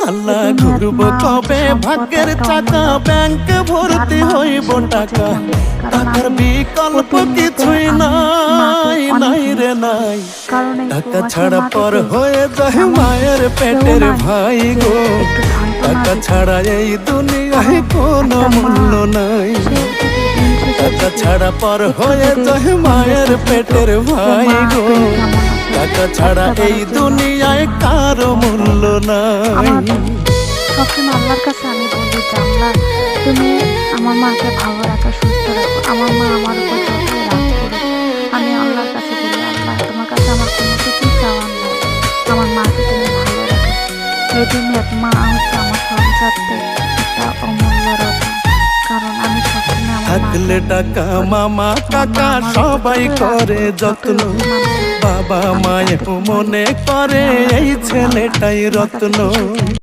আল্লাহ ঘুরব কবে ভাগ্যের চাকা ব্যাংকে ভর্তি হইব টাকা টাকার বিকল্প কিছুই নাই নাই রে নাই টাকা ছাড়া পর হয়ে যায় মায়ের পেটের ভাই গো টাকা ছাড়া এই দুনিয়ায় কোনো মূল্য নাই টাকা ছাড়া পর হয়ে যায় মায়ের পেটের ভাই গো টাকা ছাড়া এই দুনিয়ায় কারো মূল্য নাই। সবসময় আল্লাহর কাছে আমি বলি যে আল্লাহ তুমি আমার মাকে ভালো রাখো সুস্থ রাখো। আমার মা আমার উপর যতই রাগ করো আমি আল্লাহর কাছে বলি আল্লাহ তোমার কাছে আমার কোনো কিছুই চাওয়ার নেই, আমার মাকে তুমি ভালো রাখো। এই দুনিয়ার মা হচ্ছে আমার সংসারতে একটা অমূল্য রত্ন, কারণ আমি সবসময় আমার থাকলে টাকা মামা কাকা সবাই করে যত্ন বাবা মায়ের মনে করে এই ছেলেটাই রত্ন।